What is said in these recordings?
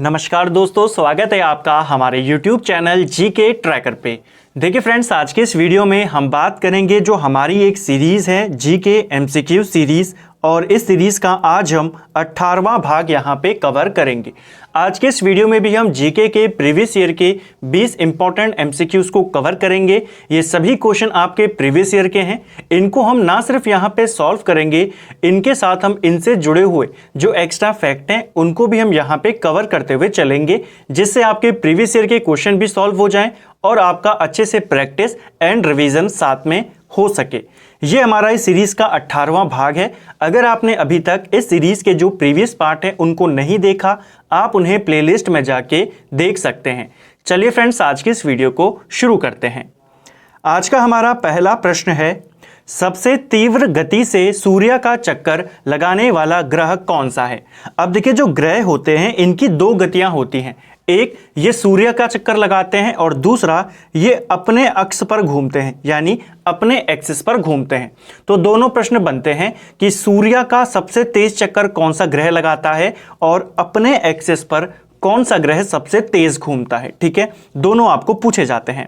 नमस्कार दोस्तों, स्वागत है आपका हमारे YouTube चैनल जीके ट्रैकर पे। देखिए फ्रेंड्स, आज के इस वीडियो में हम बात करेंगे जो हमारी एक सीरीज़ है जीके एमसीक्यू सीरीज़, और इस सीरीज़ का आज हम 18वां भाग यहाँ पे कवर करेंगे। आज के इस वीडियो में भी हम जीके के प्रीवियस ईयर के 20 इंपॉर्टेंट एमसीक्यूज़ को कवर करेंगे। ये सभी क्वेश्चन आपके प्रीवियस ईयर के हैं। इनको हम ना सिर्फ यहाँ पे सॉल्व करेंगे, इनके साथ हम इनसे जुड़े हुए जो एक्स्ट्रा फैक्ट हैं उनको भी हम यहाँ पे कवर करते हुए चलेंगे, जिससे आपके प्रीवियस ईयर के क्वेश्चन भी सॉल्व हो जाएं और आपका अच्छे से प्रैक्टिस एंड रिवीजन साथ में हो सके। ये हमारा इस सीरीज़ का 18वां भाग है। अगर आपने अभी तक इस सीरीज़ के जो प्रीवियस पार्ट हैं उनको नहीं देखा, आप उन्हें प्लेलिस्ट में जाके देख सकते हैं। चलिए फ्रेंड्स, आज की इस वीडियो को शुरू करते हैं। आज का हमारा पहला प्रश्न है, सबसे तीव्र गति से सूर्य का चक्कर लगाने वाला ग्रह कौन सा है। अब देखिए, जो ग्रह होते हैं इनकी दो गतियां होती हैं। एक, ये सूर्य का चक्कर लगाते हैं, और दूसरा ये अपने अक्ष पर घूमते हैं, यानी अपने एक्सिस पर घूमते हैं। तो दोनों प्रश्न बनते हैं कि सूर्य का सबसे तेज चक्कर कौन सा ग्रह लगाता है और अपने एक्सिस पर कौन सा ग्रह सबसे तेज घूमता है। ठीक है, दोनों आपको पूछे जाते हैं।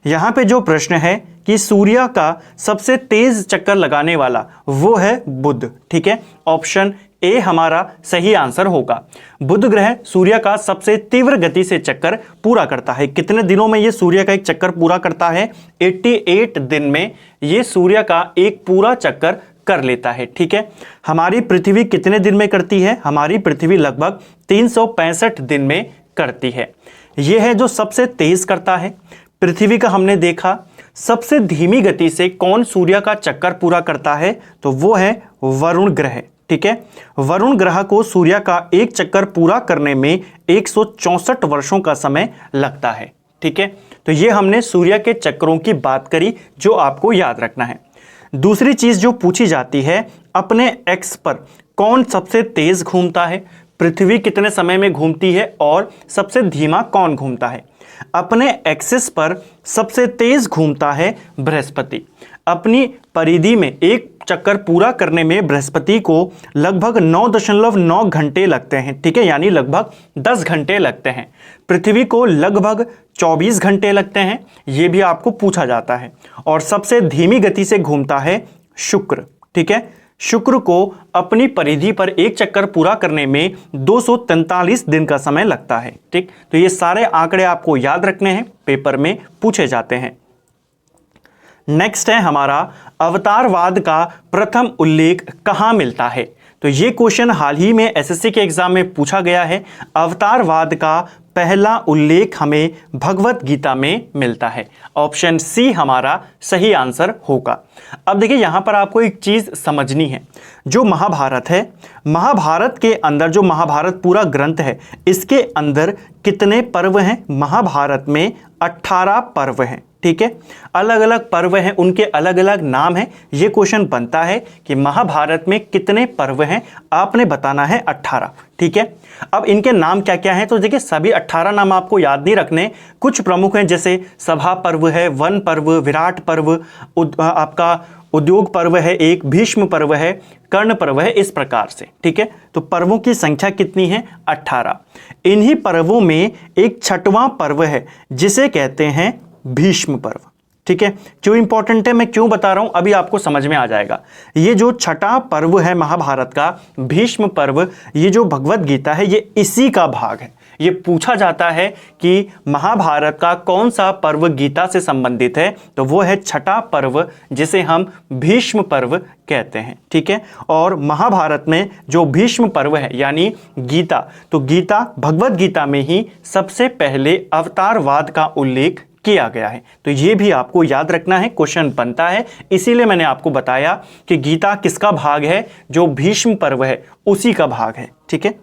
यहाँ पे जो प्रश्न है कि सूर्य का सबसे तेज चक्कर लगाने वाला वो है बुध। ठीक है, ऑप्शन ए हमारा सही आंसर होगा। बुध ग्रह सूर्य का सबसे तीव्र गति से चक्कर पूरा करता है। कितने दिनों में ये सूर्य का एक चक्कर पूरा करता है? 88 दिन में ये सूर्य का एक पूरा चक्कर कर लेता है। ठीक है, हमारी पृथ्वी कितने दिन में करती है? हमारी पृथ्वी लगभग 365 दिन में करती है। यह है जो सबसे तेज करता है। पृथ्वी का हमने देखा। सबसे धीमी गति से कौन सूर्य का चक्कर पूरा करता है? तो वो है वरुण ग्रह। ठीक है, वरुण ग्रह को सूर्य का एक चक्कर पूरा करने में 164 वर्षों का समय लगता है। ठीक है, तो ये हमने सूर्य के चक्रों की बात करी, जो आपको याद रखना है। दूसरी चीज जो पूछी जाती है, अपने एक्स पर कौन सबसे तेज घूमता है? पृथ्वी कितने समय में घूमती है और सबसे धीमा कौन घूमता है? अपने एक्सिस पर सबसे तेज घूमता है बृहस्पति। अपनी परिधि में एक चक्कर पूरा करने में बृहस्पति को लगभग 9.9 घंटे लगते हैं। ठीक है, यानी लगभग 10 घंटे लगते हैं। पृथ्वी को लगभग 24 घंटे लगते हैं, ये भी आपको पूछा जाता है। और सबसे धीमी गति से घूमता है शुक्र। ठीक है, शुक्र को अपनी परिधि पर एक चक्कर पूरा करने में 243 दिन का समय लगता है। ठीक, तो ये सारे आंकड़े आपको याद रखने हैं, पेपर में पूछे जाते हैं। नेक्स्ट है हमारा, अवतारवाद का प्रथम उल्लेख कहाँ मिलता है? तो ये क्वेश्चन हाल ही में एसएससी के एग्जाम में पूछा गया है। अवतारवाद का पहला उल्लेख हमें भगवत गीता में मिलता है। ऑप्शन सी हमारा सही आंसर होगा। अब देखिए, यहां पर आपको एक चीज समझनी है। जो महाभारत है, महाभारत के अंदर जो महाभारत पूरा ग्रंथ है, इसके अंदर कितने पर्व हैं? महाभारत में 18 पर्व हैं। ठीक है, अलग अलग पर्व हैं, उनके अलग अलग नाम हैं। ये क्वेश्चन बनता है कि महाभारत में कितने पर्व हैं, आपने बताना है 18। ठीक है, अब इनके नाम क्या क्या हैं? तो देखिए, सभी 18 नाम आपको याद नहीं रखने। कुछ प्रमुख हैं, जैसे सभा पर्व है, वन पर्व, विराट पर्व, आपका उद्योग पर्व है, एक भीष्म पर्व है, कर्ण पर्व है, इस प्रकार से। ठीक है, तो पर्वों की संख्या कितनी है? 18। इन्हीं पर्वों में एक छठवां पर्व है जिसे कहते हैं भीष्म पर्व। ठीक है, क्यों इंपॉर्टेंट है, मैं क्यों बता रहा हूं, अभी आपको समझ में आ जाएगा। ये जो छठा पर्व है महाभारत का, भीष्म पर्व, ये जो भगवत गीता है, ये इसी का भाग है। ये पूछा जाता है कि महाभारत का कौन सा पर्व गीता से संबंधित है, तो वो है छठा पर्व, जिसे हम भीष्म पर्व कहते हैं। ठीक है, और महाभारत में जो भीष्म पर्व है यानी गीता, तो गीता भगवत गीता में ही सबसे पहले अवतारवाद का उल्लेख किया गया है। तो ये भी आपको याद रखना है, क्वेश्चन बनता है। इसीलिए मैंने आपको बताया कि गीता किसका भाग है? जो भीष्म पर्व है उसी का भाग है। ठीक है,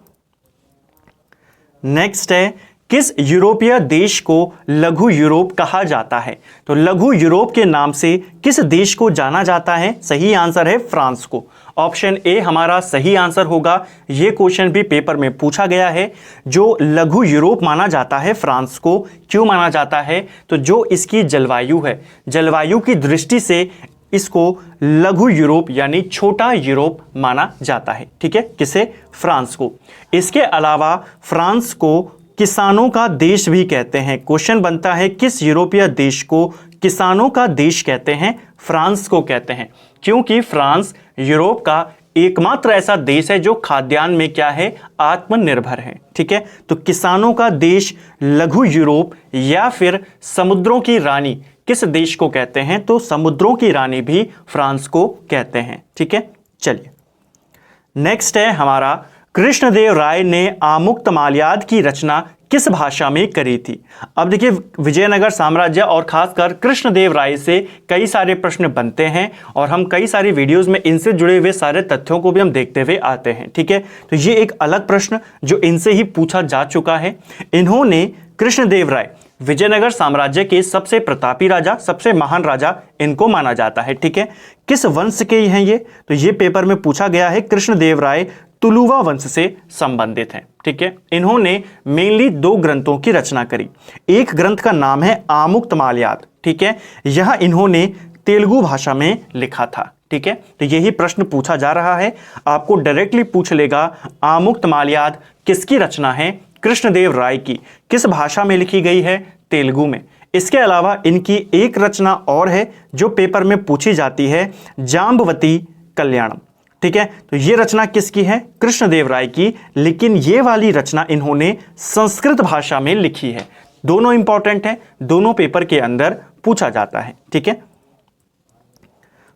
नेक्स्ट है, किस यूरोपीय देश को लघु यूरोप कहा जाता है? तो लघु यूरोप के नाम से किस देश को जाना जाता है? सही आंसर है फ्रांस को। ऑप्शन ए हमारा सही आंसर होगा। यह क्वेश्चन भी पेपर में पूछा गया है। जो लघु यूरोप माना जाता है फ्रांस को, क्यों माना जाता है? तो जो इसकी जलवायु है, जलवायु की दृष्टि से इसको लघु यूरोप यानी छोटा यूरोप माना जाता है। ठीक है, किसे? फ्रांस को। इसके अलावा फ्रांस को किसानों का देश भी कहते हैं। क्वेश्चन बनता है किस यूरोपीय देश को किसानों का देश कहते हैं? फ्रांस को कहते हैं, क्योंकि फ्रांस यूरोप का एकमात्र ऐसा देश है जो खाद्यान्न में क्या है? आत्मनिर्भर है। ठीक है, तो किसानों का देश, लघु यूरोप या फिर समुद्रों की रानी किस देश को कहते हैं? तो समुद्रों की रानी भी फ्रांस को कहते हैं। ठीक है, चलिए नेक्स्ट है हमारा, कृष्णदेव राय ने आमुक्तमाल्याद की रचना किस भाषा में करी थी? अब देखिए, विजयनगर साम्राज्य और खासकर कृष्णदेव राय से कई सारे प्रश्न बनते हैं और हम कई सारी वीडियोस में इनसे जुड़े हुए सारे तथ्यों को भी हम देखते हुए आते हैं। ठीक है, तो ये एक अलग प्रश्न जो इनसे ही पूछा जा चुका है। इन्होंने, कृष्णदेव राय, विजयनगर साम्राज्य के सबसे प्रतापी राजा, सबसे महान राजा इनको माना जाता है। ठीक है, किस वंश के हैं ये? तो ये पेपर में पूछा गया है। कृष्णदेव राय तुलुवा वंश से संबंधित हैं। ठीक है, इन्होंने मेनली 2 ग्रंथों की रचना करी। एक ग्रंथ का नाम है आमुक्तमाल्याद। ठीक है, यह इन्होंने तेलुगु भाषा में लिखा था। ठीक है, तो यही प्रश्न पूछा जा रहा है, आपको डायरेक्टली पूछ लेगा आमुक्तमाल्याद किसकी रचना है? कृष्णदेव राय की। किस भाषा में लिखी गई है? तेलुगु में। इसके अलावा इनकी एक रचना और है जो पेपर में पूछी जाती है, जाम्बवती कल्याणम। ठीक है, तो ये रचना किसकी है? कृष्णदेव राय की, लेकिन ये वाली रचना इन्होंने संस्कृत भाषा में लिखी है। दोनों इंपॉर्टेंट है, दोनों पेपर के अंदर पूछा जाता है। ठीक है,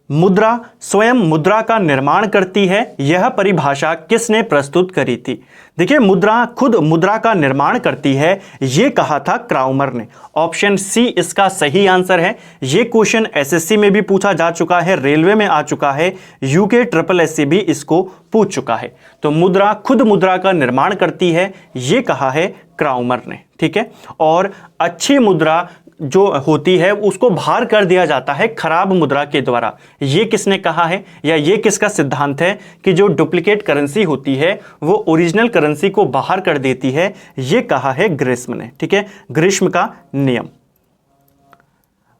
मुद्रा स्वयं मुद्रा का निर्माण करती है, यह परिभाषा किसने प्रस्तुत करी थी? देखिए, मुद्रा खुद मुद्रा का निर्माण करती है, यह कहा था क्राउमर ने। ऑप्शन सी इसका सही आंसर है। यह क्वेश्चन एसएससी में भी पूछा जा चुका है, रेलवे में आ चुका है, यूके ट्रिपल एस से भी इसको पूछ चुका है। तो मुद्रा खुद मुद्रा का निर्माण करती है, यह कहा है क्राउमर ने। ठीक है, और अच्छी मुद्रा जो होती है उसको बाहर कर दिया जाता है खराब मुद्रा के द्वारा। ये किसने कहा है, या ये किसका सिद्धांत है कि जो डुप्लीकेट करेंसी होती है वो ओरिजिनल करेंसी को बाहर कर देती है? ये कहा है ग्रिश्म ने। ठीक है, ग्रिश्म का नियम।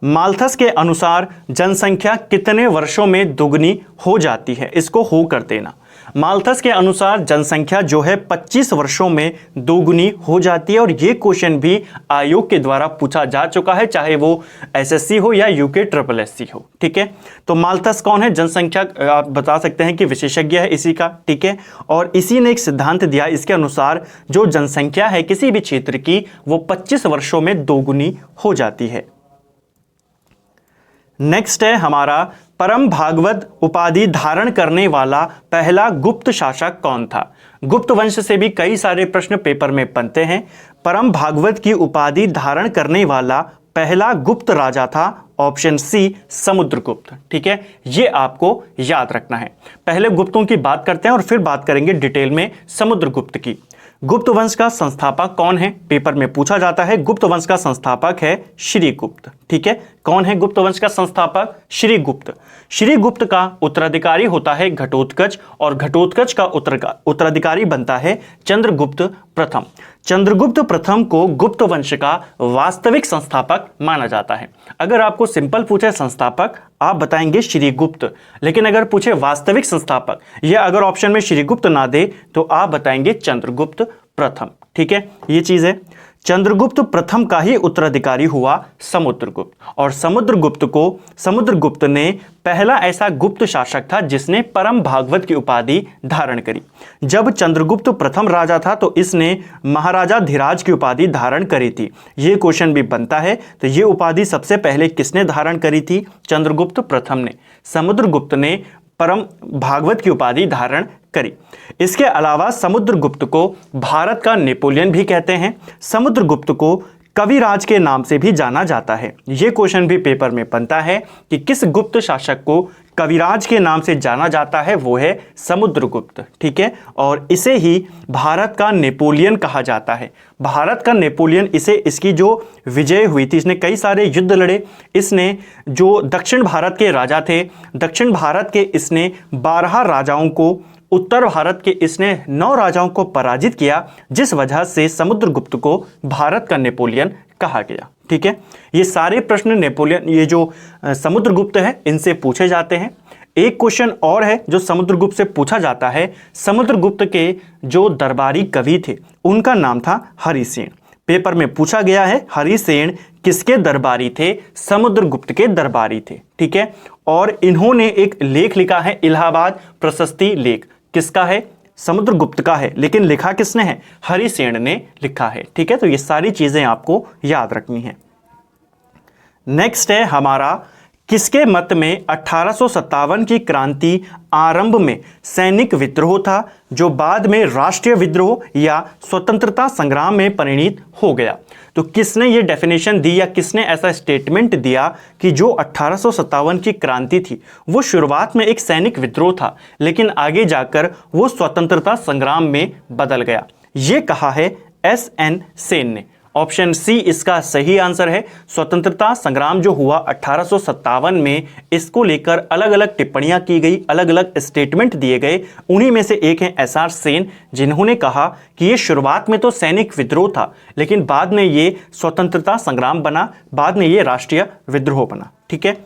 माल्थस के अनुसार जनसंख्या कितने वर्षों में दुगनी हो जाती है? इसको हो कर देना। माल्थस के अनुसार जनसंख्या जो है 25 वर्षों में दोगुनी हो जाती है, और ये क्वेश्चन भी आयोग के द्वारा पूछा जा चुका है, चाहे वो एसएससी हो या यूके ट्रिपल एससी हो। ठीक है, तो माल्थस कौन है? जनसंख्या आप बता सकते हैं कि विशेषज्ञ है इसी का। ठीक है, और इसी ने एक सिद्धांत दिया, इसके अनुसार जो जनसंख्या है किसी भी क्षेत्र की वो 25 वर्षों में दोगुनी हो जाती है। नेक्स्ट है हमारा, परम भागवत उपाधि धारण करने वाला पहला गुप्त शासक कौन था? गुप्त वंश से भी कई सारे प्रश्न पेपर में बनते हैं। परम भागवत की उपाधि धारण करने वाला पहला गुप्त राजा था, ऑप्शन सी समुद्रगुप्त। ठीक है, ये आपको याद रखना है। पहले गुप्तों की बात करते हैं और फिर बात करेंगे डिटेल में समुद्रगुप्त की। गुप्त वंश का संस्थापक कौन है? पेपर में पूछा जाता है। गुप्त वंश का संस्थापक है श्रीगुप्त। ठीक है, कौन है गुप्त वंश का संस्थापक? श्रीगुप्त। श्रीगुप्त का उत्तराधिकारी होता है घटोत्कच, और घटोत्कच का उत्तराधिकारी बनता है चंद्रगुप्त प्रथम। चंद्रगुप्त प्रथम को गुप्त वंश का वास्तविक संस्थापक माना जाता है। अगर आपको सिंपल पूछे संस्थापक, आप बताएंगे श्रीगुप्त, लेकिन अगर पूछे वास्तविक संस्थापक, या अगर ऑप्शन में श्रीगुप्त ना दे तो आप बताएंगे चंद्रगुप्त प्रथम। ठीक है, ये चीज है। चंद्रगुप्त प्रथम का ही उत्तराधिकारी हुआ समुद्रगुप्त, और समुद्रगुप्त ने पहला ऐसा गुप्त शासक था जिसने परम भागवत की उपाधि धारण करी। जब चंद्रगुप्त प्रथम राजा था तो इसने महाराजा धीराज की उपाधि धारण करी थी। ये क्वेश्चन भी बनता है, तो ये उपाधि सबसे पहले किसने धारण करी थी? चंद्रगुप्त प्रथम ने। समुद्रगुप्त ने परम भागवत की उपाधि धारण करी। इसके अलावा समुद्रगुप्त को भारत का नेपोलियन भी कहते हैं। समुद्रगुप्त को कविराज के नाम से भी जाना जाता है। यह क्वेश्चन भी पेपर में बनता है कि किस गुप्त शासक को कविराज के नाम से जाना जाता है? वो है समुद्रगुप्त। ठीक है, और इसे ही भारत का नेपोलियन कहा जाता है। भारत का नेपोलियन, इसे इसकी जो विजय हुई थी, इसने कई सारे युद्ध लड़े। इसने जो दक्षिण भारत के राजा थे, दक्षिण भारत के इसने 12 राजाओं को, उत्तर भारत के इसने 9 राजाओं को पराजित किया, जिस वजह से समुद्रगुप्त को भारत का नेपोलियन कहा गया। ठीक है, ये सारे प्रश्न नेपोलियन, ये जो समुद्रगुप्त है, इनसे पूछे जाते हैं। एक क्वेश्चन और है जो समुद्रगुप्त से पूछा जाता है। समुद्रगुप्त के जो दरबारी कवि थे उनका नाम था हरिसेन। पेपर में पूछा गया है हरिसेन किसके दरबारी थे? समुद्रगुप्त के दरबारी थे। ठीक है, और इन्होंने एक लेख लिखा है, इलाहाबाद प्रशस्ति लेख। किसका है? समुद्रगुप्त का है, लेकिन लिखा किसने है? हरिसेन ने लिखा है। ठीक है, तो ये सारी चीजें आपको याद रखनी है। नेक्स्ट है हमारा, किसके मत में 1857 की क्रांति आरंभ में सैनिक विद्रोह था जो बाद में राष्ट्रीय विद्रोह या स्वतंत्रता संग्राम में परिणत हो गया? तो किसने ये डेफिनेशन दी या किसने ऐसा स्टेटमेंट दिया कि जो 1857 की क्रांति थी वो शुरुआत में एक सैनिक विद्रोह था, लेकिन आगे जाकर वो स्वतंत्रता संग्राम में बदल गया? ये कहा है SN सेन ने। ऑप्शन सी इसका सही आंसर है। स्वतंत्रता संग्राम जो हुआ 1857 में, इसको लेकर अलग अलग टिप्पणियां की गई, अलग अलग स्टेटमेंट दिए गए। उन्हीं में से एक है SR सेन, जिन्होंने कहा कि ये शुरुआत में तो सैनिक विद्रोह था, लेकिन बाद में ये स्वतंत्रता संग्राम बना, बाद में ये राष्ट्रीय विद्रोह बना। ठीक है,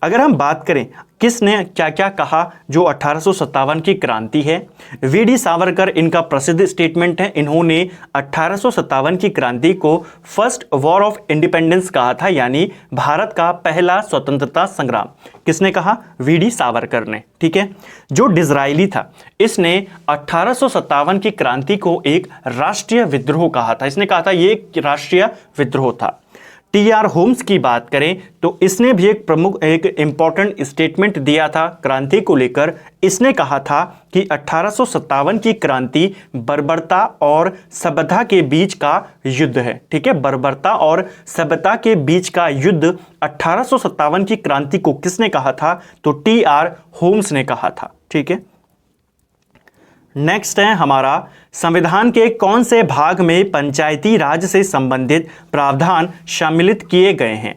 अगर हम बात करें किसने क्या क्या कहा जो 1857 की क्रांति है, VD सावरकर इनका प्रसिद्ध स्टेटमेंट है। इन्होंने 1857 की क्रांति को फर्स्ट वॉर ऑफ इंडिपेंडेंस कहा था, यानी भारत का पहला स्वतंत्रता संग्राम। किसने कहा? VD सावरकर ने। ठीक है, जो डिज़रायली था इसने 1857 की क्रांति को एक राष्ट्रीय विद्रोह कहा था। इसने कहा था ये एक राष्ट्रीय विद्रोह था। TR होम्स की बात करें तो इसने भी एक इंपॉर्टेंट स्टेटमेंट दिया था क्रांति को लेकर। इसने कहा था कि 1857 की क्रांति बर्बरता और सभ्यता के बीच का युद्ध है। ठीक है, बर्बरता और सभ्यता के बीच का युद्ध 1857 की क्रांति को किसने कहा था? तो TR होम्स ने कहा था। ठीक है, नेक्स्ट है हमारा, संविधान के कौन से भाग में पंचायती राज से संबंधित प्रावधान शामिलित किए गए हैं?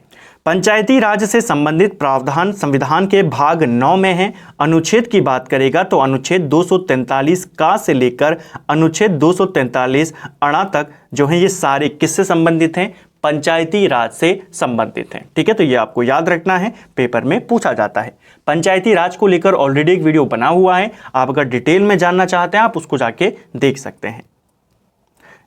पंचायती राज से संबंधित प्रावधान संविधान के भाग 9 में है। अनुच्छेद की बात करेगा तो अनुच्छेद 243 का से लेकर अनुच्छेद 243 अणा तक जो है ये सारे किससे संबंधित हैं? पंचायती राज से संबंधित हैं। ठीक है, तो ये आपको याद रखना है, पेपर में पूछा जाता है। पंचायती राज को लेकर ऑलरेडी एक वीडियो बना हुआ है, आप अगर डिटेल में जानना चाहते हैं आप उसको जाके देख सकते हैं।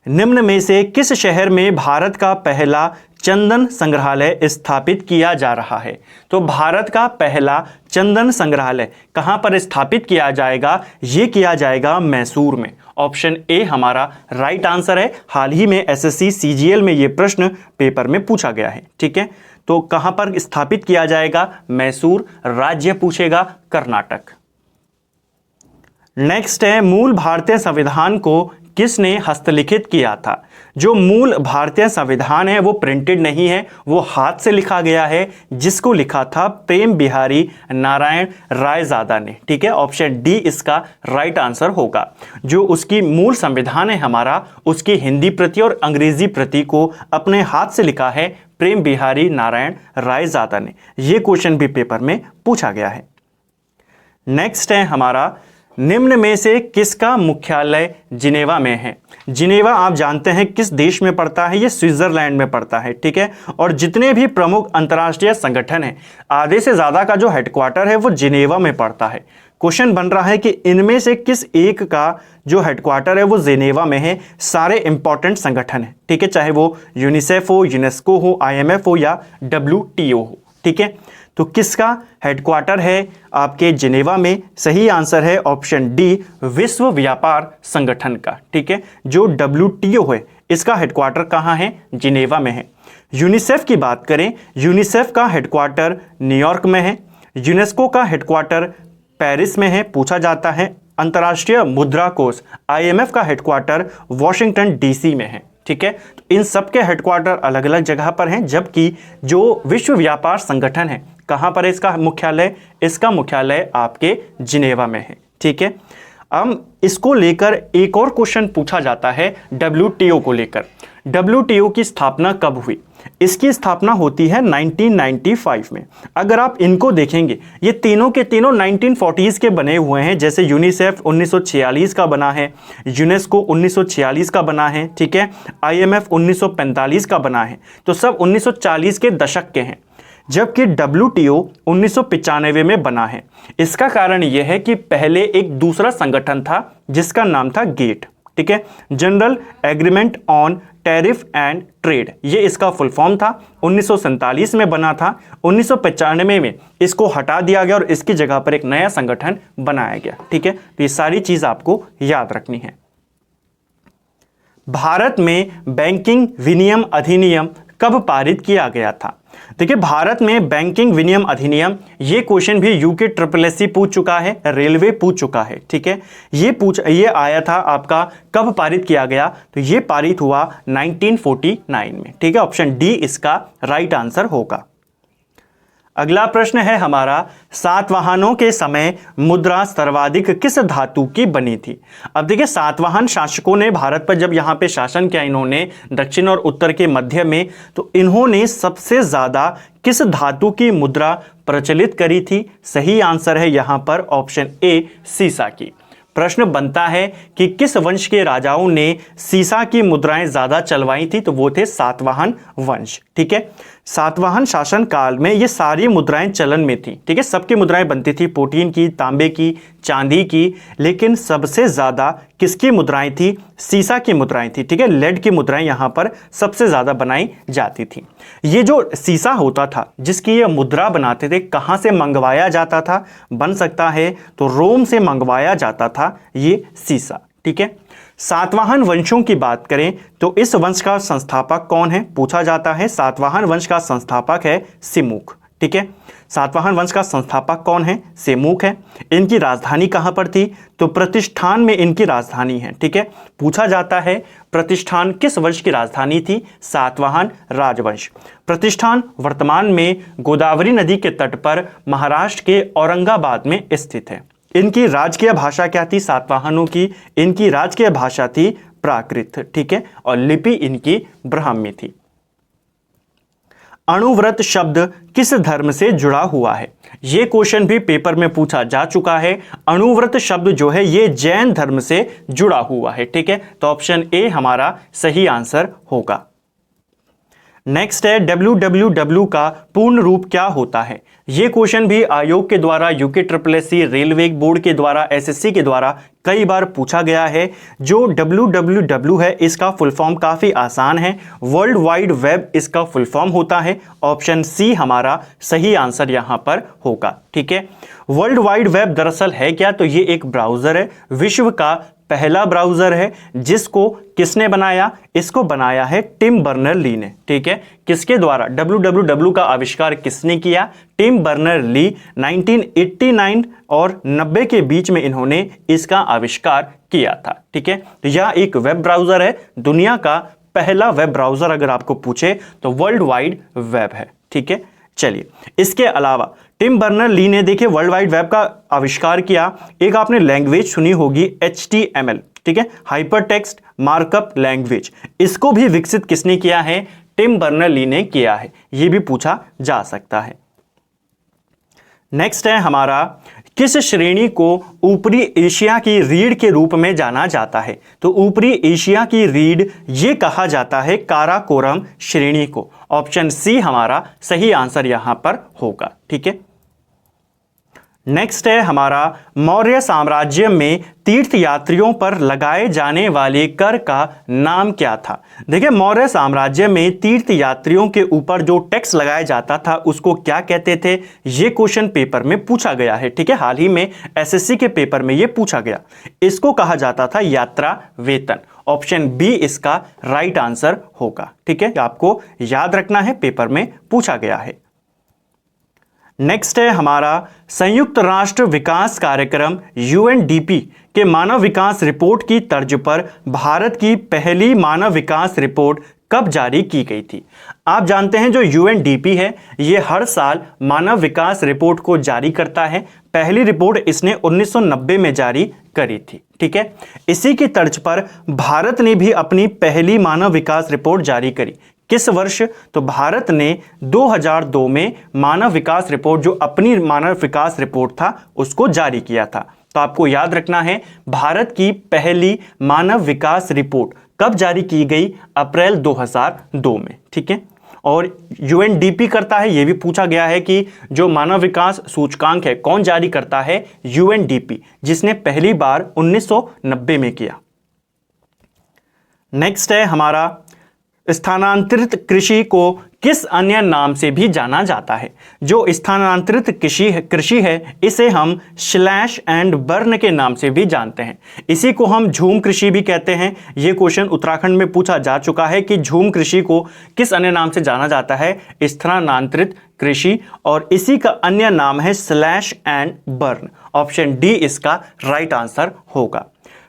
निम्न में से किस शहर में भारत का पहला चंदन संग्रहालय स्थापित किया जा रहा है? तो भारत का पहला चंदन संग्रहालय कहां पर स्थापित किया जाएगा? ये किया जाएगा मैसूर में। ऑप्शन ए हमारा राइट आंसर है। हाल ही में SSC CGL में ये प्रश्न पेपर में पूछा गया है। ठीक है, तो कहां पर स्थापित किया जाएगा? मैसूर। राज्य पूछेगा कर्नाटक। नेक्स्ट है, मूल भारतीय संविधान को किसने हस्तलिखित किया था? जो मूल भारतीय संविधान है वो प्रिंटेड नहीं है, वो हाथ से लिखा गया है, जिसको लिखा था प्रेम बिहारी नारायण रायजादा ने। ठीक है, ऑप्शन डी इसका राइट आंसर होगा। जो उसकी मूल संविधान है हमारा, उसकी हिंदी प्रति और अंग्रेजी प्रति को अपने हाथ से लिखा है प्रेम बिहारी नारायण रायजादा ने। यह क्वेश्चन भी पेपर में पूछा गया है। नेक्स्ट है हमारा, निम्न में से किसका मुख्यालय जिनेवा में है? जिनेवा आप जानते हैं किस देश में पड़ता है? ये स्विट्जरलैंड में पड़ता है। ठीक है, और जितने भी प्रमुख अंतर्राष्ट्रीय संगठन हैं, आधे से ज़्यादा का जो हेडक्वार्टर है वो जिनेवा में पड़ता है। क्वेश्चन बन रहा है कि इनमें से किस एक का जो हेडक्वार्टर है वो जिनेवा में है? सारे इंपॉर्टेंट संगठन है। ठीक है, चाहे वो यूनिसेफ हो, यूनेस्को हो, IMF हो या WTO हो। ठीक है, तो किसका हेडक्वार्टर है आपके जिनेवा में? सही आंसर है ऑप्शन डी, विश्व व्यापार संगठन का। ठीक है, जो WTO है इसका हेडक्वार्टर कहाँ है? जिनेवा में है। यूनिसेफ की बात करें, यूनिसेफ का हेडक्वार्टर न्यूयॉर्क में है। यूनेस्को का हेडक्वार्टर पेरिस में है, पूछा जाता है। अंतर्राष्ट्रीय मुद्रा कोष IMF का हेडक्वार्टर वॉशिंगटन DC में है। ठीक है, तो इन सब के हेडक्वार्टर अलग अलग जगह पर हैं, जबकि जो विश्व व्यापार संगठन है कहां पर है इसका मुख्यालय? इसका मुख्यालय आपके जिनेवा में है। ठीक है, अब इसको लेकर एक और क्वेश्चन पूछा जाता है WTO को लेकर। WTO की स्थापना कब हुई? इसकी स्थापना होती है 1995 में। अगर आप इनको देखेंगे, ये तीनों के तीनों 1940s के बने हुए हैं। जैसे यूनिसेफ 1946 का बना है, यूनेस्को 1946 का बना है, ठीक है, IMF 1945 का बना है, तो सब 1940 के दशक के हैं। जबकि WTO 1995 में बना है। इसका कारण यह है कि पहले एक दूसरा संगठन था जिसका नाम था गेट, ठीक है, general agreement on tariff and trade, ये इसका फुल फॉर्म था। 1947 में बना था। 1995 में इसको हटा दिया गया और इसकी जगह पर एक नया संगठन बनाया गया, ठीक है। तो ये सारी चीज आपको याद रखनी है। भारत में बैंकिंग विनियम अधिनियम कब पारित किया गया था? देखिए, भारत में बैंकिंग विनियम अधिनियम, ये क्वेश्चन भी यूके SSSC पूछ चुका है, रेलवे पूछ चुका है, ठीक है। ये आया था आपका कब पारित किया गया, तो ये पारित हुआ 1949 में, ठीक है। ऑप्शन डी इसका राइट आंसर होगा। अगला प्रश्न है हमारा, सातवाहनों के समय मुद्रा सर्वाधिक किस धातु की बनी थी? अब देखिए, सातवाहन शासकों ने भारत पर जब यहाँ पे शासन किया इन्होंने, दक्षिण और उत्तर के मध्य में, तो इन्होंने सबसे ज्यादा किस धातु की मुद्रा प्रचलित करी थी? सही आंसर है यहाँ पर ऑप्शन ए, सीसा की। प्रश्न बनता है कि किस वंश के राजाओं ने सीसा की मुद्राएं ज्यादा चलवाई थी? तो वो थे सातवाहन वंश, ठीक है। सातवाहन शासन काल में ये सारी मुद्राएं चलन में थी, ठीक है। सबकी मुद्राएं बनती थी, प्रोटीन की, तांबे की, चांदी की, लेकिन सबसे ज्यादा किसकी मुद्राएं थी? सीसा की मुद्राएं थी, ठीक है। लेड की मुद्राएं यहां पर सबसे ज्यादा बनाई जाती थी। ये जो सीसा होता था जिसकी ये मुद्रा बनाते थे, कहां से मंगवाया जाता था? बन सकता है तो रोम से मंगवाया जाता था ये सीसा, ठीक है। सातवाहन वंशों की बात करें तो इस वंश का संस्थापक कौन है? पूछा जाता है। सातवाहन वंश का संस्थापक है सिमुक, ठीक है। सातवाहन वंश का संस्थापक कौन है? सिमुक है। इनकी राजधानी कहां पर थी? तो प्रतिष्ठान में इनकी राजधानी है, ठीक है। पूछा जाता है प्रतिष्ठान किस वंश की राजधानी थी? सातवाहन राजवंश। प्रतिष्ठान वर्तमान में गोदावरी नदी के तट पर महाराष्ट्र के औरंगाबाद में स्थित है। इनकी राजकीय भाषा क्या थी? सातवाहनों की इनकी राजकीय भाषा थी प्राकृत, ठीक है, और लिपि इनकी ब्राह्मी थी। अणुव्रत शब्द किस धर्म से जुड़ा हुआ है? यह क्वेश्चन भी पेपर में पूछा जा चुका है। अणुव्रत शब्द जो है ये जैन धर्म से जुड़ा हुआ है, ठीक है। तो ऑप्शन ए हमारा सही आंसर होगा। नेक्स्ट है, WWW का पूर्ण रूप क्या होता है? यह क्वेश्चन भी आयोग के द्वारा, यूके SSSC, रेलवे बोर्ड के द्वारा, SSC के द्वारा कई बार पूछा गया है। जो WWW है इसका फुल फॉर्म काफी आसान है, वर्ल्ड वाइड वेब इसका फुल फॉर्म होता है। ऑप्शन सी हमारा सही आंसर यहां पर होगा, ठीक है। वर्ल्ड वाइड वेब दरअसल है क्या? तो ये एक ब्राउजर है, विश्व का पहला ब्राउजर है। जिसको किसने बनाया? इसको बनाया है टिम बर्नर-ली ने, ठीक है। किसके द्वारा? WWW का आविष्कार किसने किया? टिम बर्नर-ली। 1989 और 90 के बीच में इन्होंने इसका आविष्कार किया था, ठीक है। तो यह एक वेब ब्राउजर है, दुनिया का पहला वेब ब्राउजर अगर आपको पूछे तो वर्ल्ड वाइड वेब है, ठीक है। चलिए, इसके अलावा टिम बर्नर-ली ने देखिए वर्ल्ड वाइड वेब का आविष्कार किया। एक आपने लैंग्वेज सुनी होगी HTML, ठीक है, हाइपर टेक्स्ट मार्कअप लैंग्वेज। इसको भी विकसित किसने किया है? टिम बर्नर-ली ने किया है। यह भी पूछा जा सकता है। नेक्स्ट है हमारा, किस श्रेणी को ऊपरी एशिया की रीढ़ के रूप में जाना जाता है? तो ऊपरी एशिया की रीढ़ ये कहा जाता है काराकोरम श्रेणी को। ऑप्शन सी हमारा सही आंसर यहां पर होगा, ठीक है। नेक्स्ट है हमारा, मौर्य साम्राज्य में तीर्थ यात्रियों पर लगाए जाने वाले कर का नाम क्या था? देखिए, मौर्य साम्राज्य में तीर्थ यात्रियों के ऊपर जो टैक्स लगाया जाता था उसको क्या कहते थे? ये क्वेश्चन पेपर में पूछा गया है, ठीक है। हाल ही में SSC के पेपर में ये पूछा गया। इसको कहा जाता था यात्रा वेतन। ऑप्शन बी इसका राइट आंसर होगा, ठीक है। आपको याद रखना है, पेपर में पूछा गया है। नेक्स्ट है हमारा, संयुक्त राष्ट्र विकास कार्यक्रम UNDP के मानव विकास रिपोर्ट की तर्ज पर भारत की पहली मानव विकास रिपोर्ट कब जारी की गई थी? आप जानते हैं जो UNDP है ये हर साल मानव विकास रिपोर्ट को जारी करता है। पहली रिपोर्ट इसने 1990 में जारी करी थी, ठीक है। इसी की तर्ज पर भारत ने भी अपनी पहली मानव विकास रिपोर्ट जारी करी। किस वर्ष? तो भारत ने 2002 में मानव विकास रिपोर्ट, जो अपनी मानव विकास रिपोर्ट था, उसको जारी किया था। तो आपको याद रखना है, भारत की पहली मानव विकास रिपोर्ट कब जारी की गई? अप्रैल 2002 में। ठीक है। और यूएनडीपी करता है, यह भी पूछा गया है कि जो मानव विकास सूचकांक है कौन जारी करता है? यूएनडीपी, जिसने पहली बार 1990 में किया। नेक्स्ट है हमारा, स्थानांतरित कृषि को किस अन्य नाम से भी जाना जाता है? जो स्थानांतरित कृषि है इसे हम स्लैश एंड बर्न के नाम से भी जानते हैं। इसी को हम झूम कृषि भी कहते हैं। यह क्वेश्चन उत्तराखंड में पूछा जा चुका है कि झूम कृषि को किस अन्य नाम से जाना जाता है? स्थानांतरित कृषि, और इसी का अन्य नाम है slash and burn. Option D इसका राइट आंसर होगा।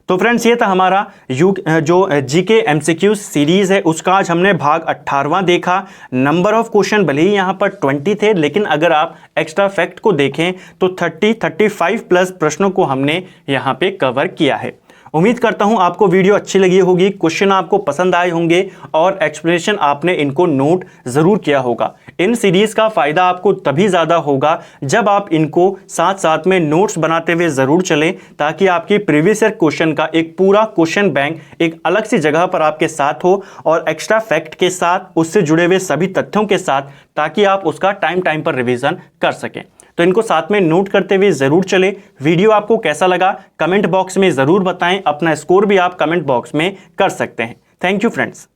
तो फ्रेंड्स, ये था हमारा जो जीके एमसीक्यू सीरीज है उसका आज हमने भाग 18वां देखा। नंबर ऑफ क्वेश्चन भले ही यहाँ पर 20 थे, लेकिन अगर आप एक्स्ट्रा फैक्ट को देखें तो 35 प्लस प्रश्नों को हमने यहाँ पे कवर किया है। उम्मीद करता हूं आपको वीडियो अच्छी लगी होगी, क्वेश्चन आपको पसंद आए होंगे और एक्सप्लेनेशन आपने इनको नोट जरूर किया होगा। इन सीरीज का फायदा आपको तभी ज्यादा होगा जब आप इनको साथ साथ में नोट्स बनाते हुए जरूर चलें, ताकि आपकी प्रीवियस ईयर क्वेश्चन का एक पूरा क्वेश्चन बैंक एक अलग सी जगह पर आपके साथ हो, और एक्स्ट्रा फैक्ट के साथ, उससे जुड़े हुए सभी तथ्यों के साथ, ताकि आप उसका टाइम पर रिवीजन कर सकें। तो इनको साथ में नोट करते हुए जरूर चले। वीडियो आपको कैसा लगा कमेंट बॉक्स में जरूर बताएं। अपना स्कोर भी आप कमेंट बॉक्स में कर सकते हैं। Thank you friends.